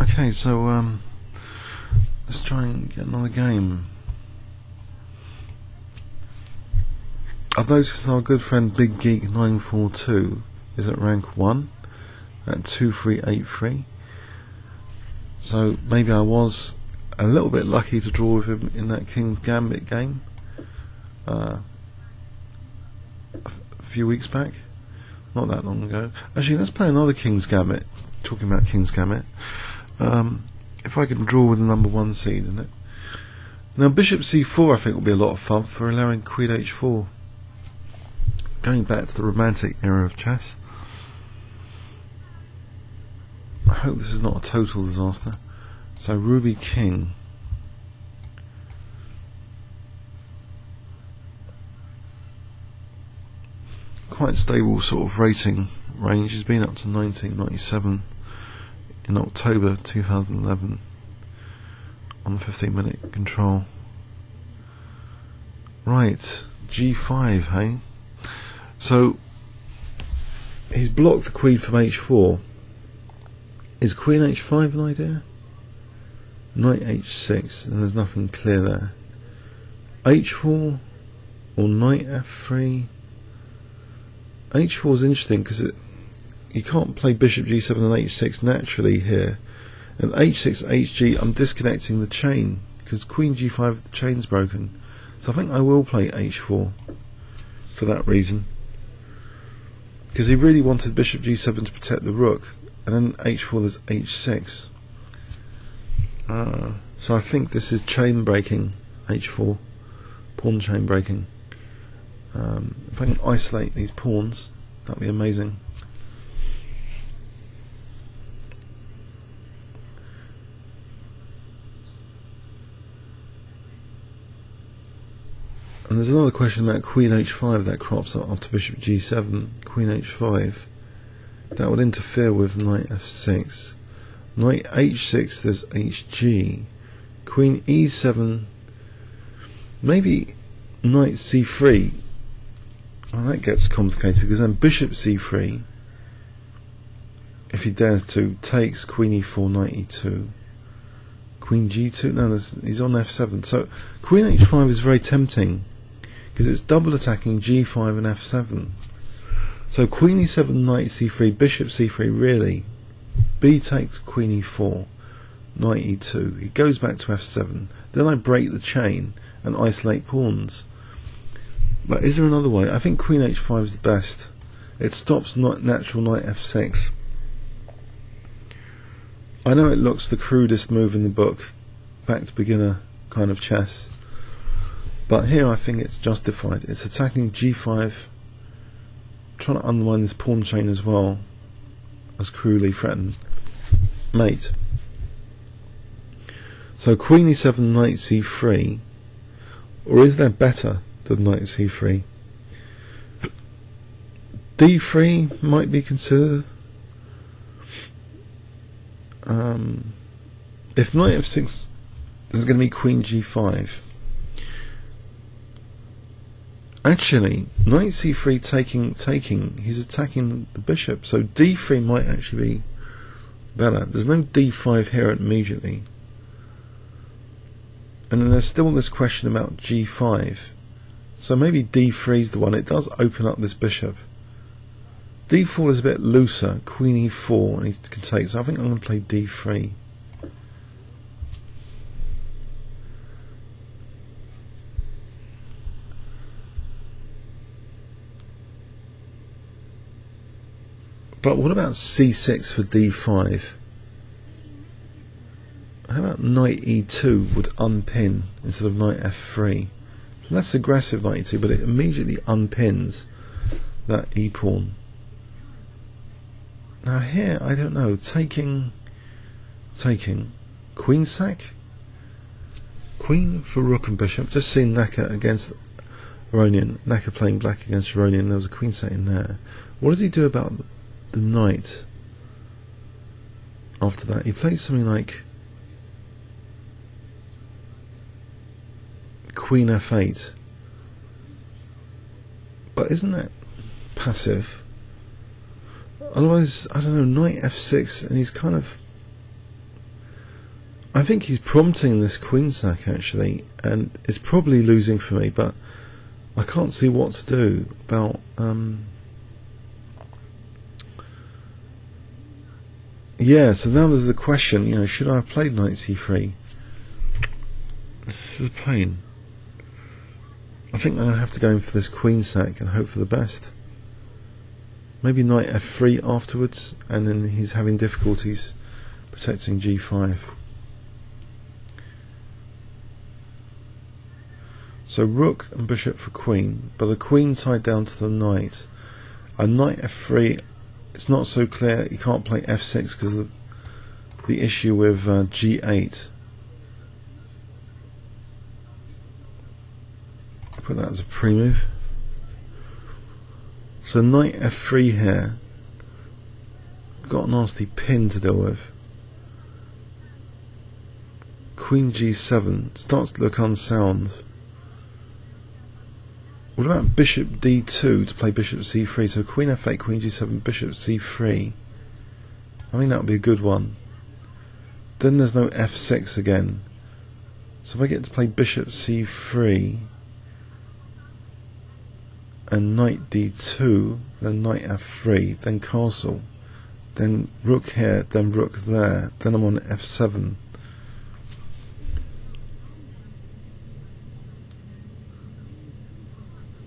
Okay, so let's try and get another game. I've noticed our good friend Big Geek 942 is at rank 1 at 2383. So maybe I was a little bit lucky to draw with him in that King's Gambit game a few weeks back, not that long ago. Actually, let's play another King's Gambit. Talking about King's Gambit, if I can draw with the number 1 seed in it. Now Bishop C4 I think will be a lot of fun for allowing Queen H4. Going back to the romantic era of chess. I hope this is not a total disaster. So Ruby King. Quite stable sort of rating range. Has been up to 1997 in October 2011 on 15-minute control. Right, G5, hey? So he's blocked the queen from H4. Is Queen H5 an idea? Knight H6, and there's nothing clear there. H4 or Knight F3. H4 is interesting because you can't play Bishop G7 and H6 naturally here. And H6, HG, I'm disconnecting the chain because Queen G5, the chain's broken. So I think I will play H4 for that reason. Because he really wanted Bishop G7 to protect the rook, and then H4 there's H6. So I think this is chain breaking, H4, pawn chain breaking. If I can isolate these pawns, that'd be amazing. And there's another question about Queen H5 that crops up after Bishop G7, Queen H5. That would interfere with Knight F6. Knight H6, there's HG. Queen E7, maybe Knight C3. Well, that gets complicated because then Bishop C3, if he dares to, takes Queen E4, Knight E2. Queen G2, no, he's on F7. So Queen H5 is very tempting because it's double attacking G5 and F7. So Queen E7, Knight C3, Bishop C3, really. B takes Queen E4, Knight E2. He goes back to F7. Then I break the chain and isolate pawns. But is there another way? I think Queen H5 is the best. It stops natural Knight F6. I know it looks the crudest move in the book, back to beginner kind of chess, but here I think it's justified. It's attacking G5, trying to undermine this pawn chain as well as cruelly threatened mate. So Queen E7, Knight C3, or is there better than Knight C3? D3 might be considered. If Knight F6, there's going to be Queen G5. Actually, Knight C3 taking, he's attacking the bishop, so D3 might actually be better. There's no D5 here immediately. And then there's still this question about G5. So maybe D3 is the one. It does open up this bishop. D4 is a bit looser, Queen E4, and he can take, so I think I'm going to play D3. But what about C6 for D5? How about Knight E2 would unpin instead of Knight F3? Less aggressive Knight E2, but it immediately unpins that E pawn. Now here, I don't know, taking queen sack, queen for rook and bishop. Just seen Naka against Aronian, Naka playing black against Aronian. There was a queen sack in there. What does he do about the knight? After that, he plays something like Queen F8. But isn't that passive? Otherwise, I don't know, Knight F6, and he's kind of I think he's prompting this queen sack actually, and it's probably losing for me, but I can't see what to do about yeah, so now there's the question, you know, should I have played knight c3? This is a pain. I think I'm going to have to go in for this queen sack and hope for the best. Maybe knight f3 afterwards, and then he's having difficulties protecting g5. So rook and bishop for queen, but the queen tied down to the knight. And knight f3, it's not so clear. You can't play f6 because of the issue with g8. I'll put that as a pre-move. So knight f3 here. Got a nasty pin to deal with. Queen g7 starts to look unsound. What about bishop d2 to play bishop c3? So queen f8, queen g7, bishop c3. I think that would be a good one. Then there's no f6 again. So if I get to play bishop c3 and knight d2, then knight f3, then castle, then rook here, then rook there, then I'm on f7.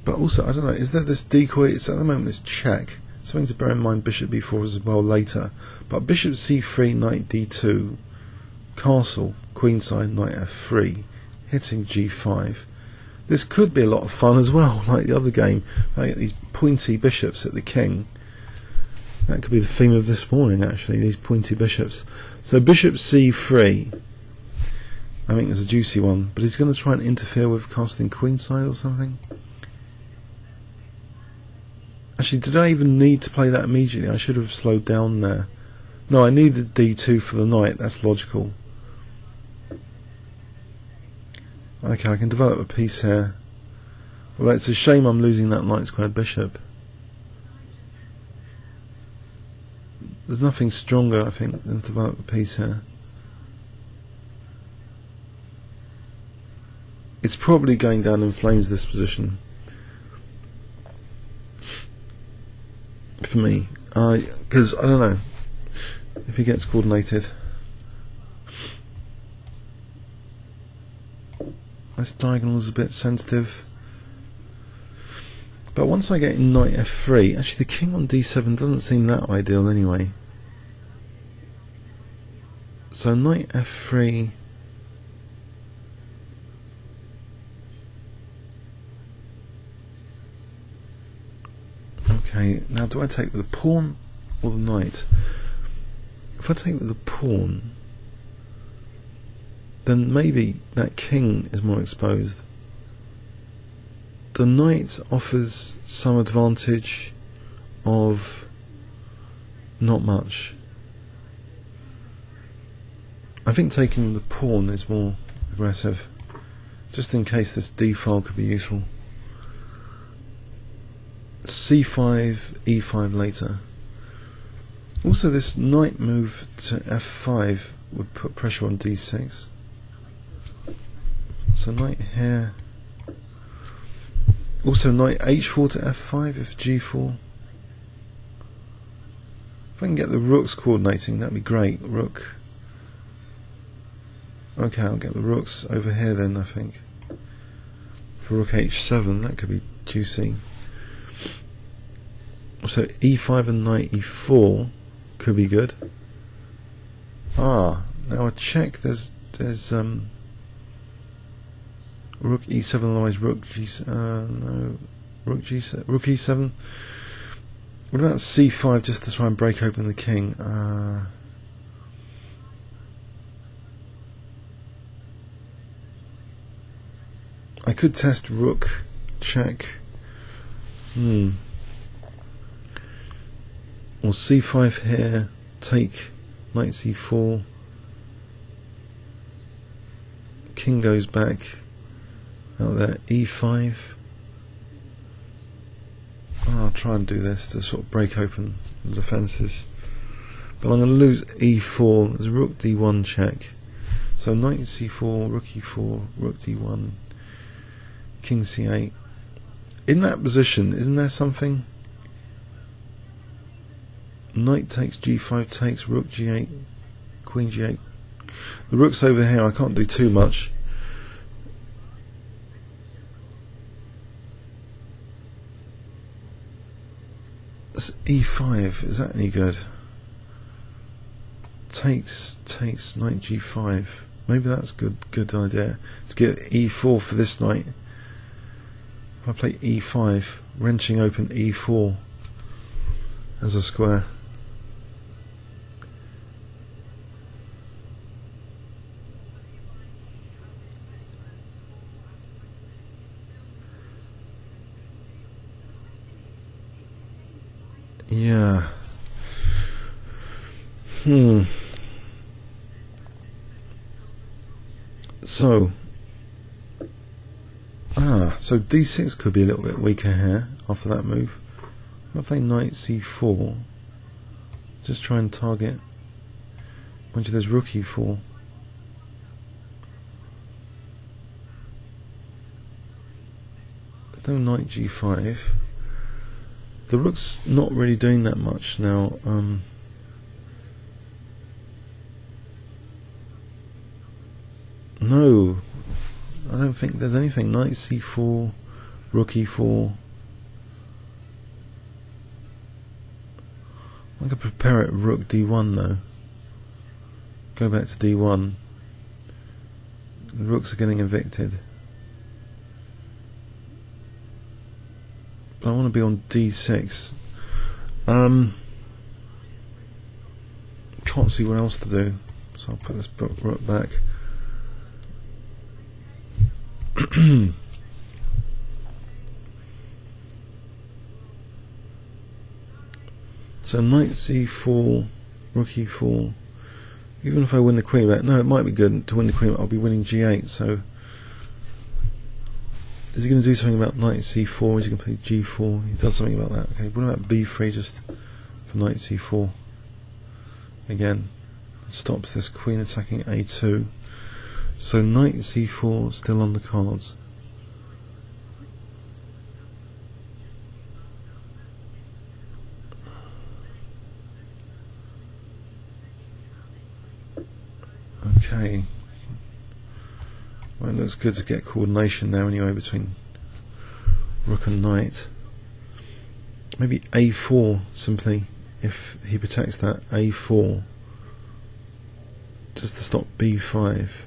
But also, I don't know, is there this decoy? It's at the moment it's check. Something to bear in mind, bishop b4 as well later. But bishop c3, knight d2, castle, queenside, knight f3, hitting g5. This could be a lot of fun as well, like the other game. I get these pointy bishops at the king. That could be the theme of this morning, actually, these pointy bishops. So bishop c3, I think is a juicy one, but he's going to try and interfere with casting queenside or something. Actually, did I even need to play that immediately? I should have slowed down there. No, I needed d2 for the knight. That's logical. Okay, I can develop a piece here. Well, it's a shame I'm losing that knight squared bishop. There's nothing stronger, I think, than to develop a piece here. It's probably going down in flames, this position. For me, because I don't know if he gets coordinated. This diagonal is a bit sensitive, but once I get in knight f3, actually the king on d7 doesn't seem that ideal anyway. So knight f3. Okay, now do I take with the pawn or the knight? If I take with the pawn, then maybe that king is more exposed. The knight offers some advantage of not much. I think taking the pawn is more aggressive, just in case this d file could be useful. c5, e5 later. Also, this knight move to f5 would put pressure on d6. So knight here. Also knight h4 to f5 if g4. If I can get the rooks coordinating, that'd be great. Rook. Okay, I'll get the rooks over here then, I think. For rook h7, that could be juicy. So e5 and knight e4 could be good. Now I check. There's rook e7, otherwise rook rook g7, rook e7. What about c5 just to try and break open the king? I could test rook check. Or c5 here, take knight c4, king goes back, out there, e5. I'll try and do this to sort of break open the defences. But I'm going to lose e4, there's a rook d1 check. So knight c4, rook e4, rook d1, king c8. In that position, isn't there something? Knight takes g5 takes, rook g8, queen g8. The rook's over here, I can't do too much. That's e5, is that any good? Takes knight g5. Maybe that's good idea to get e4 for this knight. If I play e5, wrenching open e4 as a square. Yeah. So d6 could be a little bit weaker here after that move. If I play knight c4, just try and target. Mind you, there's rook e4. There's no knight g5. The rook's not really doing that much now. No, I don't think there's anything. Knight c4, rook e4. I could prepare it rook d1 though. Go back to d1. The rooks are getting evicted. But I want to be on d6. Can't see what else to do, so I'll put this rook back. So knight c4, rook e4. Even if I win the queen back, no, it might be good to win the queen back. I'll be winning g8. So is he going to do something about knight c4? Is he going to play g4? He does something about that. Okay, what about b3 just for knight c4? Again, stops this queen attacking a2. So knight c4 still on the cards. Okay. Well, it looks good to get coordination now anyway between rook and knight. Maybe a4 simply, if he protects that a4, just to stop b5.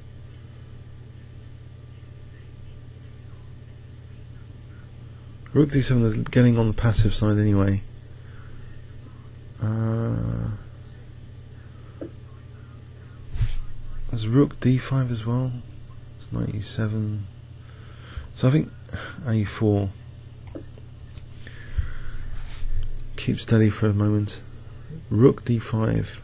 Rook d7 is getting on the passive side anyway. There's rook d5 as well. It's knight e7. So I think a4. Keep steady for a moment. Rook d5.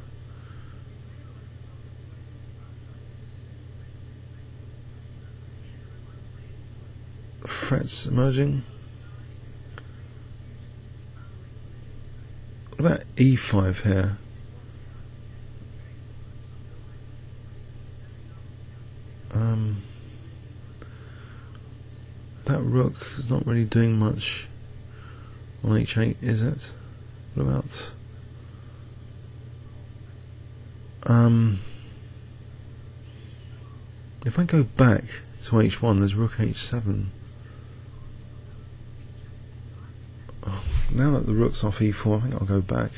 Threats emerging. What about e5 here? That rook is not really doing much on h8, is it? What about if I go back to h1, there's rook h7. Oh, now that the rook's off e4, I think I'll go back.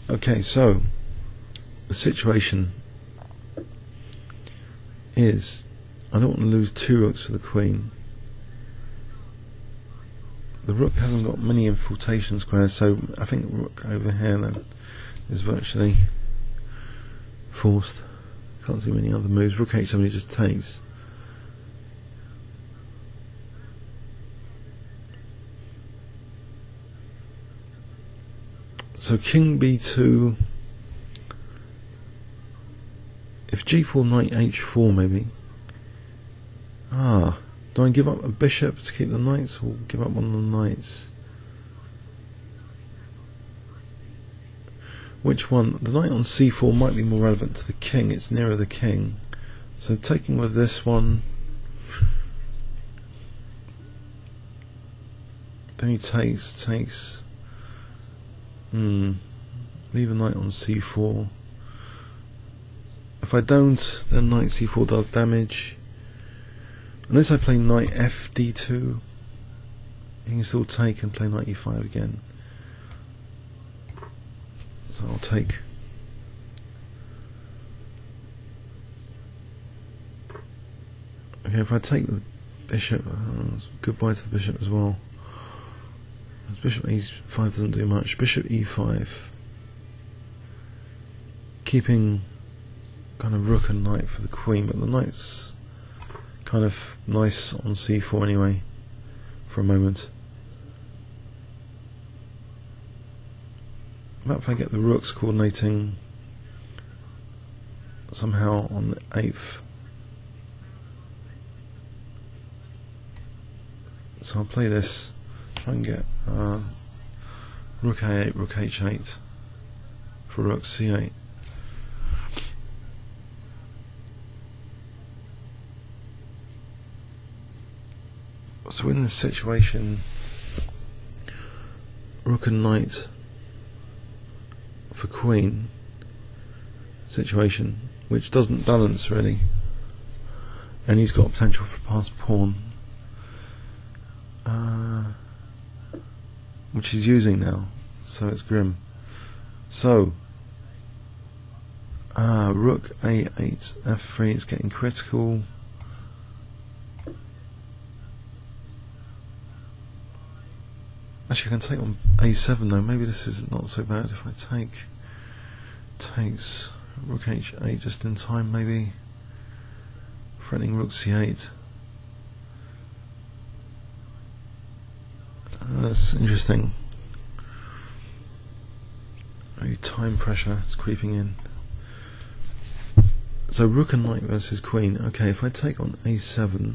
Okay, so the situation is I don't want to lose two rooks for the queen. The rook hasn't got many infiltration squares, so I think rook over here then is virtually forced. Can't see many other moves. Rook h7 just takes. So king b2. If g4 knight h4 maybe. Ah, do I give up a bishop to keep the knights, or give up one of the knights? Which one? The knight on c4 might be more relevant to the king. It's nearer the king. So taking with this one. Then he takes. Leave a knight on c4. If I don't, then knight c4 does damage. Unless I play knight fd2, he can still take and play knight e5 again. So I'll take. Okay, if I take the bishop, goodbye to the bishop as well. Bishop e5 doesn't do much. Bishop e5, keeping kind of rook and knight for the queen, but the knight's kind of nice on c4 anyway for a moment. What if I get the rooks coordinating somehow on the 8th? So I'll play this, try and get rook a8, rook h8 for rook c8. So in this situation, rook and knight for queen situation, which doesn't balance really, and he's got potential for passed pawn, which he's using now, so it's grim. So rook a8 f3 is getting critical. Actually, I can take on a7 though. Maybe this is not so bad if I takes rook h8 just in time, maybe threatening rook c8. That's interesting. Maybe time pressure is creeping in. So rook and knight versus queen. Okay, if I take on a7,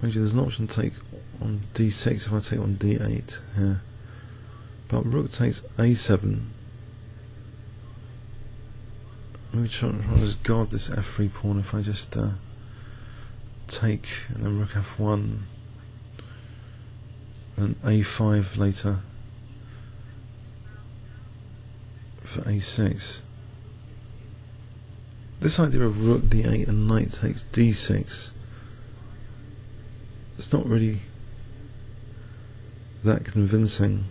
actually there's an option to take on d6 if I take on d8 here, but rook takes a7. Maybe try to just guard this f3 pawn if I just take and then rook f1 and a5 later for a6. This idea of rook d8 and knight takes d6, it's not really that convincing.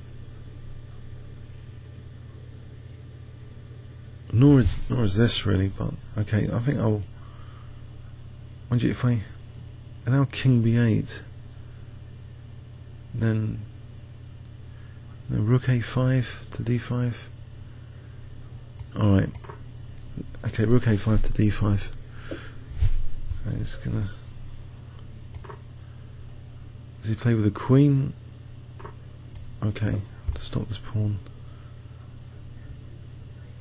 Nor is this really, but okay, I think I'll. Mind you, if I allow king b8, then rook a5 to d5. Alright. Okay, rook a5 to d5. It's gonna. Does he play with a queen? Okay, to stop this pawn.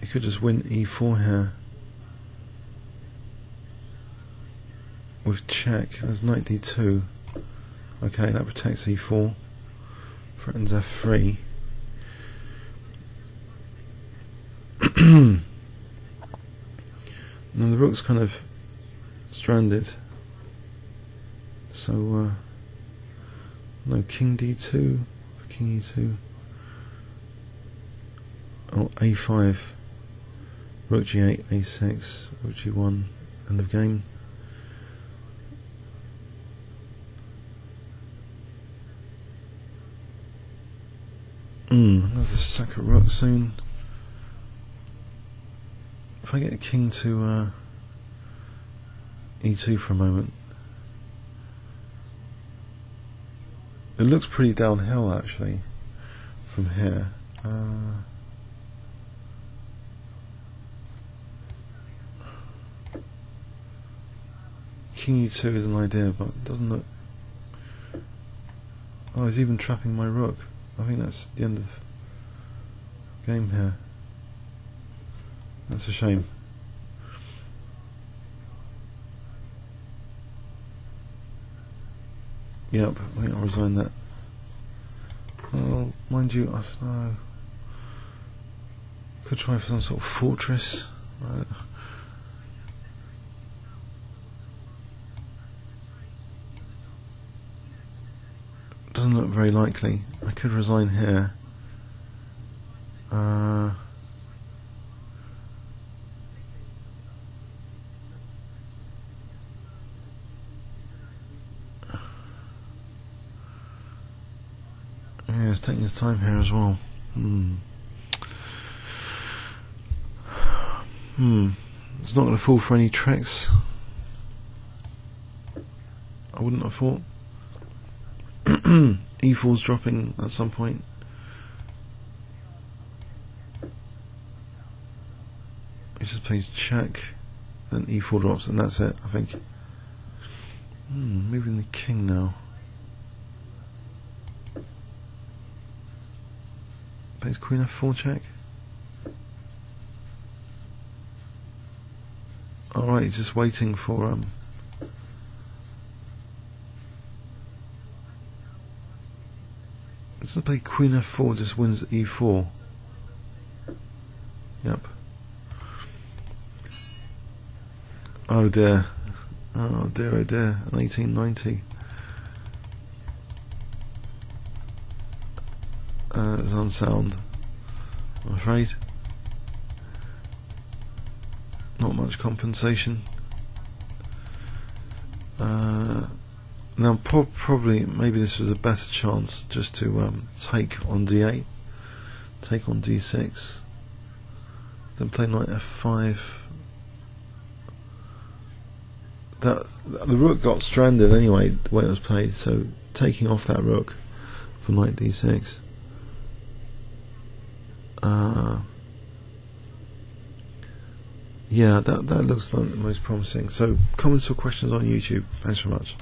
He could just win e4 here with check. There's knight d2. Okay, that protects e4. Threatens f3. And then the rook's kind of stranded. So no, king d2, king e2. Oh, a5. Rook g8, a6, rook g1, end of game. I'm going to have to sack a rook soon. If I get a king to e2 for a moment. It looks pretty downhill actually from here. King e2 is an idea, but it doesn't look. Oh, he's even trapping my rook. I think that's the end of game here. That's a shame. Yep, I think I'll resign that. Well, mind you, I don't know. Could try for some sort of fortress. Right. Doesn't look very likely. I could resign here. Yeah, it's taking his time here as well. It's not going to fall for any tricks. I wouldn't have thought. E4's dropping at some point. He just plays check, then E4 drops, and that's it, I think. Moving the king now. Plays Queen F4 check. Alright, he's just waiting for Doesn't play Queen F4, just wins E4. Yep. Oh dear. Oh dear, oh dear. An 1890. It's unsound, I'm afraid. Not much compensation. Now probably maybe this was a better chance just to take on D8, take on D6, then play knight F5. The rook got stranded anyway the way it was played, so taking off that rook for knight D6. Yeah, that looks like the most promising. So comments or questions on YouTube. Thanks very much.